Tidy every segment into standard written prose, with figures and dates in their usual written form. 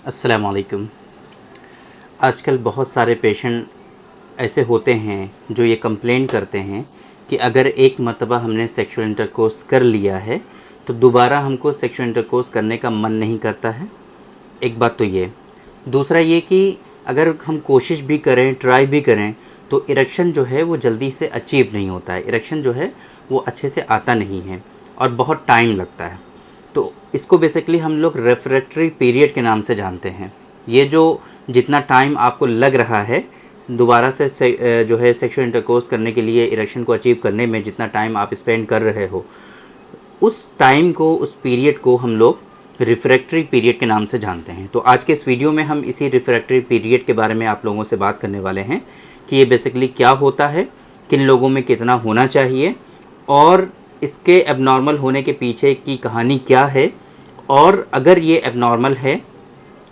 अस्सलाम वालेकुम। आजकल बहुत सारे पेशेंट ऐसे होते हैं जो ये कंप्लेन करते हैं कि अगर एक मर्तबा हमने सेक्सुअल इंटरकोर्स कर लिया है तो दोबारा हमको सेक्सुअल इंटरकोर्स करने का मन नहीं करता है। एक बात तो ये, दूसरा ये कि अगर हम कोशिश भी करें, ट्राई भी करें तो इरेक्शन जो है वो जल्दी से अचीव नहीं होता है। इरेक्शन जो है वो अच्छे से आता नहीं है और बहुत टाइम लगता है। तो इसको बेसिकली हम लोग रेफ्रेक्टरी पीरियड के नाम से जानते हैं। ये जो जितना टाइम आपको लग रहा है दोबारा से जो है सेक्सुअल इंटरकोर्स करने के लिए, इरेक्शन को अचीव करने में जितना टाइम आप स्पेंड कर रहे हो, उस टाइम को, उस पीरियड को हम लोग रिफ्रैक्टरी पीरियड के नाम से जानते हैं। तो आज के इस वीडियो में हम इसी रिफ्रैक्टरी पीरियड के बारे में आप लोगों से बात करने वाले हैं कि ये बेसिकली क्या होता है, किन लोगों में कितना होना चाहिए और इसके एबनॉर्मल होने के पीछे की कहानी क्या है, और अगर ये एबनॉर्मल है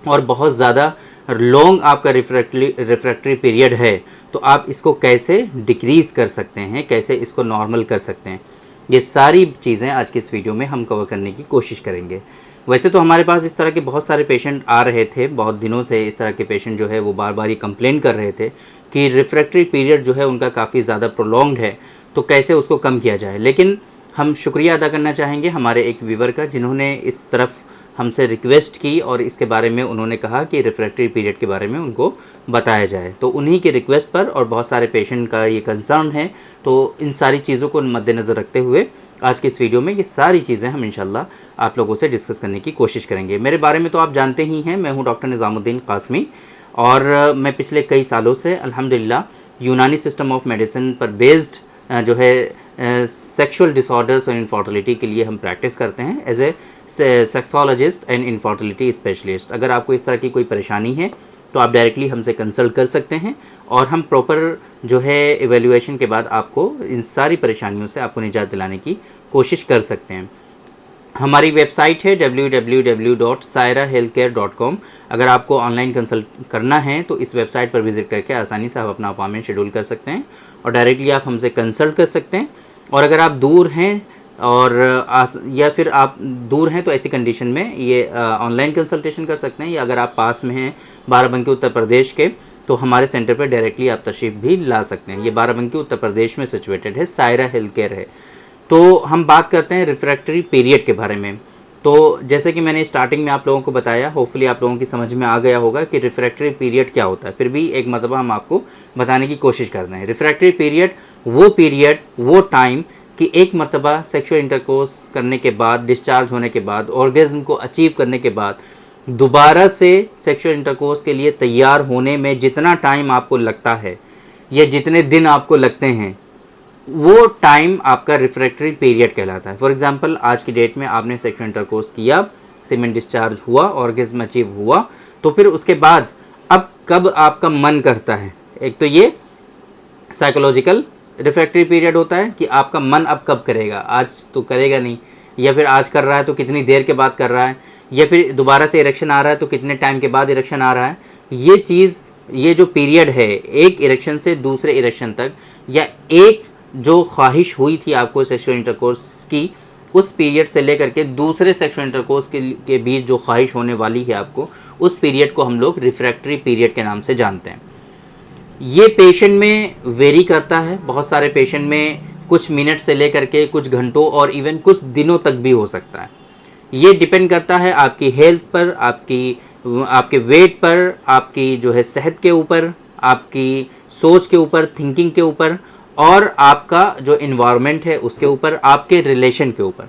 और बहुत ज़्यादा लॉन्ग आपका रिफ्रैक्टरी पीरियड है तो आप इसको कैसे डिक्रीज़ कर सकते हैं, कैसे इसको नॉर्मल कर सकते हैं। ये सारी चीज़ें आज के इस वीडियो में हम कवर करने की कोशिश करेंगे। वैसे तो हमारे पास इस तरह के बहुत सारे पेशेंट आ रहे थे, बहुत दिनों से इस तरह के पेशेंट जो है वो बार बार ये कंप्लेन कर रहे थे कि रिफ्रैक्टरी पीरियड जो है उनका काफ़ी ज़्यादा प्रोलॉन्ग्ड है, तो कैसे उसको कम किया जाए। लेकिन हम शुक्रिया अदा करना चाहेंगे हमारे एक व्यूवर का, जिन्होंने इस तरफ हमसे रिक्वेस्ट की और इसके बारे में उन्होंने कहा कि रिफ्रैक्टरी पीरियड के बारे में उनको बताया जाए। तो उन्हीं के रिक्वेस्ट पर और बहुत सारे पेशेंट का ये कंसर्न है, तो इन सारी चीज़ों को मद्देनज़र रखते हुए आज के इस वीडियो में ये सारी चीज़ें हम इंशाल्लाह आप लोगों से डिस्कस करने की कोशिश करेंगे। मेरे बारे में तो आप जानते ही हैं, मैं हूँ डॉक्टर निज़ामुद्दीन कासमी और मैं पिछले कई सालों से अल्हम्दुलिल्लाह यूनानी सिस्टम ऑफ मेडिसिन पर बेस्ड जो है सेक्सुअल डिसऑर्डर्स और इनफर्टिलिटी के लिए हम प्रैक्टिस करते हैं as a sexologist and infertility specialist. अगर आपको इस तरह की कोई परेशानी है तो आप डायरेक्टली हमसे कंसल्ट कर सकते हैं और हम प्रॉपर जो है एवेल्युएशन के बाद आपको इन सारी परेशानियों से आपको निजात दिलाने की कोशिश कर सकते हैं। हमारी वेबसाइट है www.sairahealthcare.com। अगर आपको ऑनलाइन कंसल्ट करना है तो इस वेबसाइट पर विज़िट करके आसानी से आप अपना अपॉइंटमेंट शेड्यूल कर सकते हैं और डायरेक्टली आप हमसे कंसल्ट कर सकते हैं। और अगर आप दूर हैं और या फिर आप दूर हैं तो ऐसी कंडीशन में ये ऑनलाइन कंसल्टेशन कर सकते हैं, या अगर आप पास में हैं बाराबंकी उत्तर प्रदेश के तो हमारे सेंटर पर डायरेक्टली आप तशरीफ़ भी ला सकते हैं। ये बाराबंकी उत्तर प्रदेश में सिचुएटेड है, सायरा हेल्थ केयर है। तो हम बात करते हैं रिफ्रैक्टरी पीरियड के बारे में। तो जैसे कि मैंने स्टार्टिंग में आप लोगों को बताया, होपफुली आप लोगों की समझ में आ गया होगा कि रिफ्रैक्टरी पीरियड क्या होता है। फिर भी एक मरतबा हम आपको बताने की कोशिश करते हैं। रिफ्रैक्टरी पीरियड, वो टाइम कि एक मरतबा सेक्सुअल इंटरकोर्स करने के बाद, डिस्चार्ज होने के बाद, ऑर्गेज़म को अचीव करने के बाद दोबारा से सेक्सुअल इंटरकोर्स के लिए तैयार होने में जितना टाइम आपको लगता है या जितने दिन आपको लगते हैं, वो टाइम आपका रिफ्रैक्टरी पीरियड कहलाता है। फॉर एग्जांपल आज की डेट में आपने सेक्सुअल इंटरकोर्स किया, सीमेन डिस्चार्ज हुआ, ऑर्गेज़म अचीव हुआ, तो फिर उसके बाद अब कब आपका मन करता है, एक तो ये साइकोलॉजिकल रिफ्रैक्टरी पीरियड होता है कि आपका मन अब कब करेगा, आज तो करेगा नहीं, या फिर आज कर रहा है तो कितनी देर के बाद कर रहा है, या फिर दोबारा से इरेक्शन आ रहा है तो कितने टाइम के बाद इरेक्शन आ रहा है। ये चीज़, ये जो पीरियड है एक इरेक्शन से दूसरे इरेक्शन तक, या एक जो ख्वाहिश हुई थी आपको सेक्सुअल इंटरकोर्स की, उस पीरियड से लेकर के दूसरे सेक्सुअल इंटरकोर्स के बीच जो ख्वाहिश होने वाली है आपको, उस पीरियड को हम लोग रिफ्रैक्टरी पीरियड के नाम से जानते हैं। ये पेशेंट में वेरी करता है, बहुत सारे पेशेंट में कुछ मिनट से लेकर के कुछ घंटों और इवन कुछ दिनों तक भी हो सकता है। ये डिपेंड करता है आपकी हेल्थ पर, आपके वेट पर, आपकी जो है सेहत के ऊपर, आपकी सोच के ऊपर, थिंकिंग के ऊपर, और आपका जो इन्वायरमेंट है उसके ऊपर, आपके रिलेशन के ऊपर।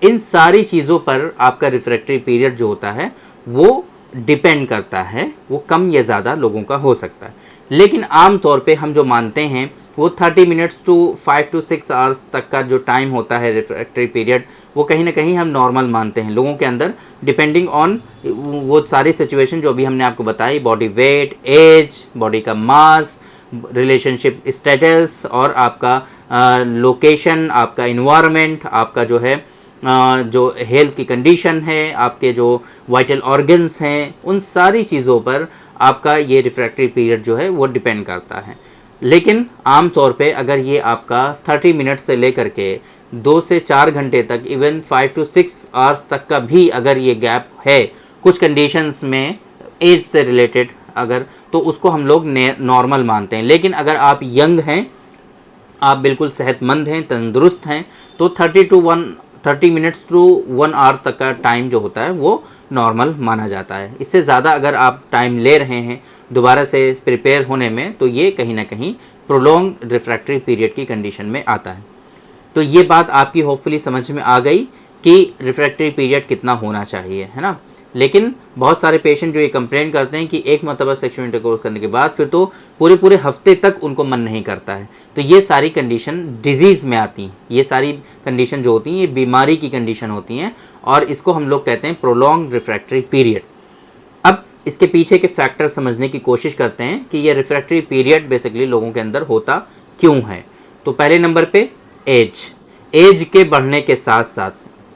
इन सारी चीज़ों पर आपका रिफ्रैक्टरी पीरियड जो होता है वो डिपेंड करता है। वो कम या ज़्यादा लोगों का हो सकता है, लेकिन आम तौर पे हम जो मानते हैं वो 30 मिनट्स टू 5 to 6 आवर्स तक का जो टाइम होता है रिफ्रैक्टरी पीरियड, वो कहीं ना कहीं हम नॉर्मल मानते हैं लोगों के अंदर, डिपेंडिंग ऑन वो सारी सिचुएशन जो अभी हमने आपको बताई, बॉडी वेट, एज, बॉडी का मास, रिलेशनशिप स्टेटस, और आपका लोकेशन, आपका इन्वायरमेंट, आपका जो है जो हेल्थ की कंडीशन है, आपके जो वाइटल ऑर्गन्स हैं, उन सारी चीज़ों पर आपका ये रिफ्रैक्टरी पीरियड जो है वो डिपेंड करता है। लेकिन आम तौर पे अगर ये आपका 30 मिनट से लेकर के 2 से 4 घंटे तक, इवन 5 to 6 आवर्स तक का भी अगर ये गैप है, कुछ कंडीशंस में एज से रिलेटेड अगर, तो उसको हम लोग नॉर्मल मानते हैं। लेकिन अगर आप यंग हैं, आप बिल्कुल सेहतमंद हैं, तंदुरुस्त हैं, तो 30 मिनट्स टू 1 आवर तक का टाइम जो होता है वो नॉर्मल माना जाता है। इससे ज़्यादा अगर आप टाइम ले रहे हैं दोबारा से प्रिपेयर होने में, तो ये कहीं ना कहीं प्रोलॉन्ग रिफ्रैक्टरी पीरियड की कंडीशन में आता है। तो ये बात आपकी होपफुली समझ में आ गई कि रिफ्रैक्टरी पीरियड कितना होना चाहिए, है ना। लेकिन बहुत सारे पेशेंट जो ये कंप्लेन करते हैं कि एक मरतबा सेक्सुअल इंटरकोर्स करने के बाद फिर तो पूरे हफ्ते तक उनको मन नहीं करता है। तो ये सारी कंडीशन डिजीज़ में आती हैं, ये सारी कंडीशन जो होती हैं ये बीमारी की कंडीशन होती हैं, और इसको हम लोग कहते हैं प्रोलॉन्ग रिफ्रैक्टरी पीरियड। अब इसके पीछे के फैक्टर समझने की कोशिश करते हैं कि ये रिफ्रैक्टरी पीरियड बेसिकली लोगों के अंदर होता क्यों है। तो पहले नंबर पे एज के बढ़ने के साथ साथ,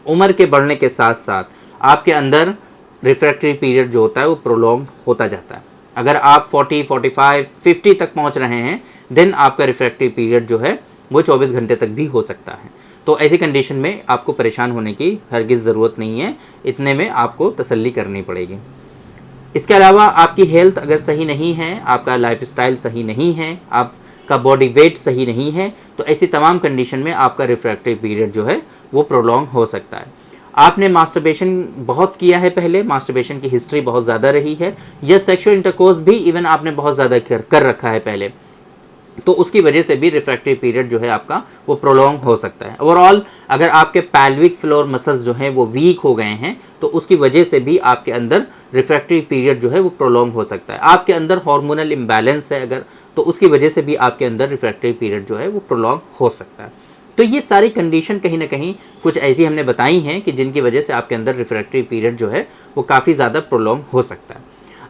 उम्र के बढ़ने के साथ साथ आपके अंदर रिफ्रैक्टरी पीरियड जो होता है वो प्रोलॉन्ग होता जाता है। अगर आप 40, 45, 50 तक पहुंच रहे हैं, देन आपका रिफ्रैक्टरी पीरियड जो है वो 24 घंटे तक भी हो सकता है। तो ऐसी कंडीशन में आपको परेशान होने की हरगिज़ ज़रूरत नहीं है, इतने में आपको तसल्ली करनी पड़ेगी। इसके अलावा आपकी हेल्थ अगर सही नहीं है, आपका लाइफस्टाइल सही नहीं है, आपका बॉडी वेट सही नहीं है, तो ऐसी तमाम कंडीशन में आपका रिफ्रैक्टरी पीरियड जो है वो प्रोलॉन्ग हो सकता है। आपने मास्टरबेशन बहुत किया है पहले, मास्टरबेशन की हिस्ट्री बहुत ज़्यादा रही है, या सेक्सुअल इंटरकोर्स भी इवन आपने बहुत ज़्यादा कर रखा है पहले, तो उसकी वजह से भी रिफ्रैक्टरी पीरियड जो है आपका वो प्रोलॉन्ग हो सकता है। ओवरऑल अगर आपके पैल्विक फ्लोर मसल्स जो हैं वो वीक हो गए हैं, तो उसकी वजह से भी आपके अंदर रिफ्रैक्टरी पीरियड जो है वो प्रोलॉन्ग हो सकता है। आपके अंदर हार्मोनल इम्बैलेंस है अगर, तो उसकी वजह से भी आपके अंदर रिफ्रैक्टरी पीरियड जो है वो प्रोलॉन्ग हो सकता है। तो ये सारी कंडीशन कहीं ना कहीं कुछ ऐसी हमने बताई हैं कि जिनकी वजह से आपके अंदर रिफ्रैक्टरी पीरियड जो है वो काफ़ी ज़्यादा प्रोलॉन्ग हो सकता है।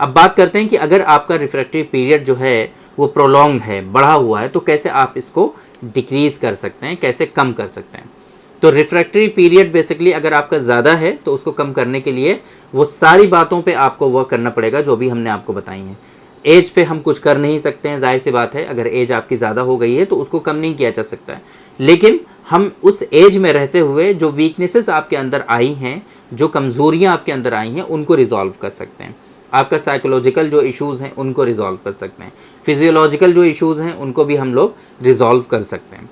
अब बात करते हैं कि अगर आपका रिफ्रैक्टरी पीरियड जो है वो प्रोलॉन्ग है, बढ़ा हुआ है, तो कैसे आप इसको डिक्रीज़ कर सकते हैं, कैसे कम कर सकते हैं। तो रिफ्रैक्टरी पीरियड बेसिकली अगर आपका ज़्यादा है तो उसको कम करने के लिए वो सारी बातों पे आपको वर्क करना पड़ेगा जो भी हमने आपको बताई हैं। एज पे हम कुछ कर नहीं सकते हैं, जाहिर सी बात है, अगर एज आपकी ज़्यादा हो गई है तो उसको कम नहीं किया जा सकता है। लेकिन हम उस एज में रहते हुए जो वीकनेसेस आपके अंदर आई हैं, जो कमज़ोरियाँ आपके अंदर आई हैं, उनको रिजॉल्व कर सकते हैं। आपका साइकोलॉजिकल जो इश्यूज़ हैं उनको रिजॉल्व कर सकते हैं, फिजियोलॉजिकल जो इश्यूज़ हैं उनको भी हम लोग रिजॉल्व कर सकते हैं।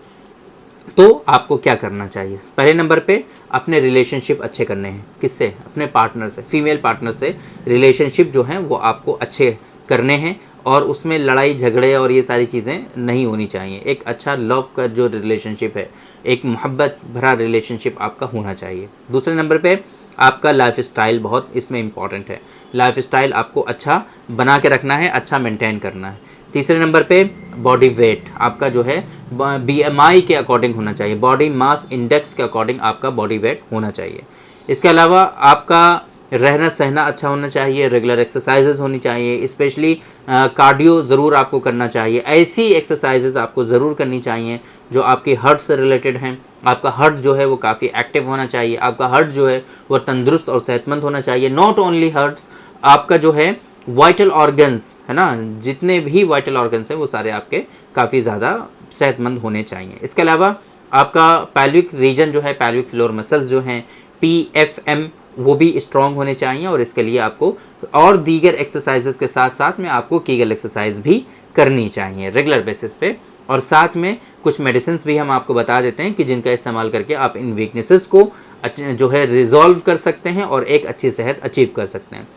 तो आपको क्या करना चाहिए? पहले नंबर पे अपने रिलेशनशिप अच्छे करने हैं। किससे? अपने पार्टनर से, फीमेल पार्टनर से रिलेशनशिप जो हैं वो आपको अच्छे करने हैं, और उसमें लड़ाई झगड़े और ये सारी चीज़ें नहीं होनी चाहिए। एक अच्छा लव का जो रिलेशनशिप है, एक मोहब्बत भरा रिलेशनशिप आपका होना चाहिए। दूसरे नंबर पे आपका लाइफस्टाइल बहुत इसमें इम्पॉर्टेंट है। लाइफस्टाइल आपको अच्छा बना के रखना है, अच्छा मेंटेन करना है। तीसरे नंबर पे बॉडी वेट आपका जो है BMI के अकॉर्डिंग होना चाहिए, बॉडी मास इंडेक्स के अकॉर्डिंग आपका बॉडी वेट होना चाहिए। इसके अलावा आपका रहना सहना अच्छा होना चाहिए, रेगुलर एक्सरसाइजेज होनी चाहिए, स्पेशली कार्डियो ज़रूर आपको करना चाहिए। ऐसी एक्सरसाइजेज आपको ज़रूर करनी चाहिए जो आपकी हार्ट से रिलेटेड हैं। आपका हार्ट जो है वो काफ़ी एक्टिव होना चाहिए, आपका हार्ट जो है वो तंदुरुस्त और सेहतमंद होना चाहिए। नॉट ओनली हार्ट्स, आपका जो है वाइटल ऑर्गन्स है ना, जितने भी वाइटल ऑर्गन्स हैं वो सारे आपके काफ़ी ज़्यादा सेहतमंद होने चाहिए। इसके अलावा आपका पैल्विक रीजन जो है, पैल्विक फ्लोर मसल्स जो हैं PFM, वो भी स्ट्रॉन्ग होने चाहिए, और इसके लिए आपको और दीगर एक्सरसाइजेस के साथ साथ में आपको कीगल एक्सरसाइज भी करनी चाहिए रेगुलर बेसिस पे। और साथ में कुछ मेडिसिन भी हम आपको बता देते हैं कि जिनका इस्तेमाल करके आप इन वीकनेसेस को जो है रिजॉल्व कर सकते हैं और एक अच्छी सेहत अचीव कर सकते हैं।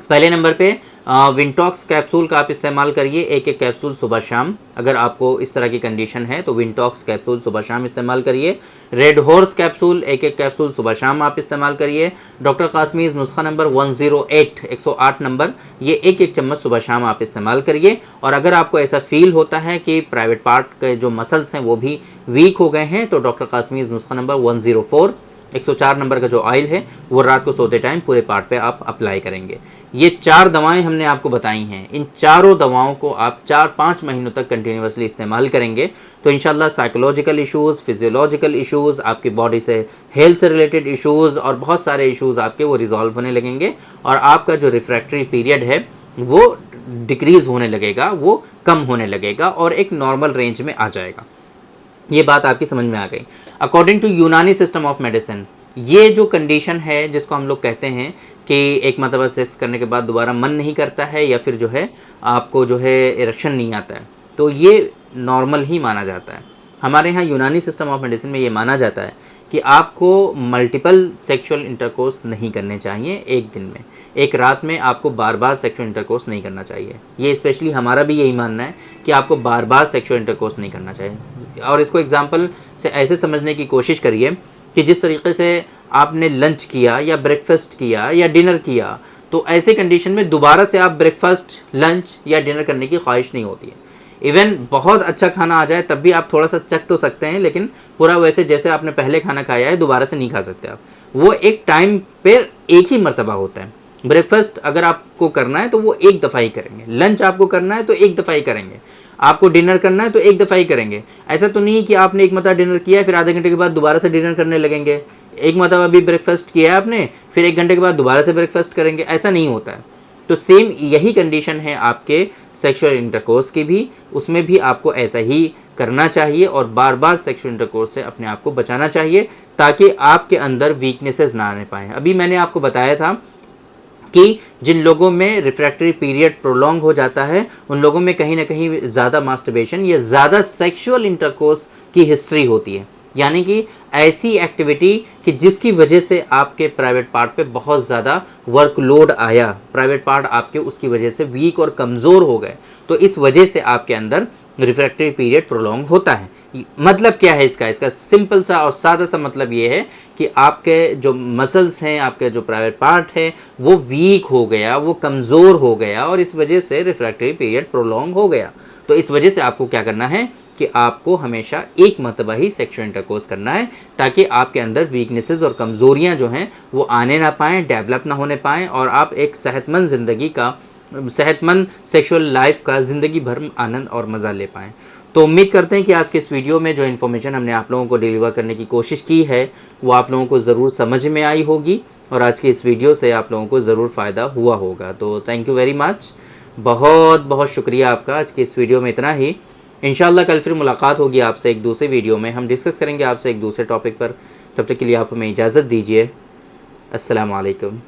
पहले नंबर पे विंटॉक्स कैप्सूल का आप इस्तेमाल करिए, एक कैप्सूल सुबह शाम। अगर आपको इस तरह की कंडीशन है तो विंटॉक्स कैप्सूल सुबह शाम इस्तेमाल करिए। रेड हॉर्स कैप्सूल एक कैप्सूल सुबह शाम आप इस्तेमाल करिए। डॉक्टर कासमीज़ नुस्खा नंबर 108 नंबर, ये एक चम्मच सुबह शाम आप इस्तेमाल करिए। और अगर आपको ऐसा फील होता है कि प्राइवेट पार्ट के जो मसल्स हैं वो भी वीक हो गए हैं, तो डॉक्टर कासमीज़ नुस्खा नंबर 104 नंबर का जो ऑयल है वो रात को सोते टाइम पूरे पार्ट पे आप अप्लाई करेंगे। ये 4 दवाएं हमने आपको बताई हैं, इन चारों दवाओं को आप 4-5 महीनों तक कंटिन्यूसली इस्तेमाल करेंगे तो इंशाल्लाह साइकोलॉजिकल इश्यूज़, फिजियोलॉजिकल इश्यूज़, आपकी बॉडी से हेल्थ से रिलेटेड इश्यूज़ और बहुत सारे इश्यूज़ आपके वो रिजॉल्व होने लगेंगे, और आपका जो रिफ्रैक्टरी पीरियड है वो डिक्रीज़ होने लगेगा, वो कम होने लगेगा और एक नॉर्मल रेंज में आ जाएगा। ये बात आपकी समझ में आ गई। अकॉर्डिंग टू यूनानी सिस्टम ऑफ मेडिसिन, ये जो कंडीशन है जिसको हम लोग कहते हैं कि एक मरतबा सेक्स करने के बाद दोबारा मन नहीं करता है या फिर जो है आपको जो है इरेक्शन नहीं आता है, तो ये नॉर्मल ही माना जाता है। हमारे यहाँ यूनानी सिस्टम ऑफ मेडिसिन में ये माना जाता है कि आपको मल्टीपल सेक्सुअल इंटरकोर्स नहीं करने चाहिए एक दिन में, एक रात में आपको बार बार सेक्सुअल इंटरकोर्स नहीं करना चाहिए। ये स्पेशली हमारा भी यही मानना है कि आपको बार बार सेक्सुअल इंटरकोर्स नहीं करना चाहिए। और इसको एग्जांपल से ऐसे समझने की कोशिश करिए कि जिस तरीके से आपने लंच किया या ब्रेकफास्ट किया या डिनर किया, तो ऐसे कंडीशन में दोबारा से आप ब्रेकफास्ट, लंच या डिनर करने की ख्वाहिश नहीं होती है। इवन बहुत अच्छा खाना आ जाए तब भी आप थोड़ा सा चख तो सकते हैं, लेकिन पूरा वैसे जैसे आपने पहले खाना खाया है दोबारा से नहीं खा सकते आप। वो एक टाइम पर एक ही मर्तबा होता है। ब्रेकफास्ट अगर आपको करना है तो वो एक दफ़ा ही करेंगे, लंच आपको करना है तो एक दफ़ा ही करेंगे, आपको डिनर करना है तो एक दफ़ा ही करेंगे। ऐसा तो नहीं कि आपने एक मरतबा डिनर किया है फिर आधे घंटे के बाद दोबारा से डिनर करने लगेंगे। एक मरतबा भी ब्रेकफास्ट किया है आपने, फिर 1 घंटे के बाद दोबारा से ब्रेकफास्ट करेंगे, ऐसा नहीं होता है। तो सेम यही कंडीशन है आपके सेक्सुअल इंटरकोर्स की भी, उसमें भी आपको ऐसा ही करना चाहिए और बार बार सेक्सुअल इंटरकोर्स से अपने आप को बचाना चाहिए ताकि आपके अंदर वीकनेसेस ना आने पाएँ। अभी मैंने आपको बताया था कि जिन लोगों में रिफ्रैक्टरी पीरियड प्रोलॉन्ग हो जाता है उन लोगों में कहीं ना कहीं ज़्यादा मास्टरबेशन या ज़्यादा सेक्सुअल इंटरकोर्स की हिस्ट्री होती है, यानी कि ऐसी एक्टिविटी कि जिसकी वजह से आपके प्राइवेट पार्ट पे बहुत ज़्यादा वर्कलोड आया, प्राइवेट पार्ट आपके उसकी वजह से वीक और कमज़ोर हो गए, तो इस वजह से आपके अंदर रिफ्रैक्टरी पीरियड प्रोलॉन्ग होता है। मतलब क्या है इसका सिंपल सा और सादा सा मतलब ये है कि आपके जो मसल्स हैं, आपके जो प्राइवेट पार्ट है वो वीक हो गया, वो कमज़ोर हो गया और इस वजह से रिफ्रैक्टरी पीरियड प्रोलॉन्ग हो गया। तो इस वजह से आपको क्या करना है कि आपको हमेशा एक मरतबा ही सेक्सुअल इंटरकोर्स करना है ताकि आपके अंदर वीकनेसेस और कमज़ोरियाँ जो हैं वो आने ना पाएँ, डेवलप ना होने पाएँ और आप एक सेहतमंद ज़िंदगी का, सेहतमंद सेक्सुअल लाइफ का ज़िंदगी भर आनंद और मज़ा ले पाएँ। तो उम्मीद करते हैं कि आज के इस वीडियो में जो इन्फॉर्मेशन हमने आप लोगों को डिलीवर करने की कोशिश की है वो आप लोगों को ज़रूर समझ में आई होगी और आज की इस वीडियो से आप लोगों को ज़रूर फ़ायदा हुआ होगा। तो थैंक यू वेरी मच, बहुत बहुत शुक्रिया आपका। आज की इस वीडियो में इतना ही। इंशाल्लाह कल फिर मुलाकात होगी आपसे एक दूसरे वीडियो में, हम डिस्कस करेंगे आपसे एक दूसरे टॉपिक पर। तब तक के लिए आप हमें इजाज़त दीजिए। अस्सलाम वालेकुम।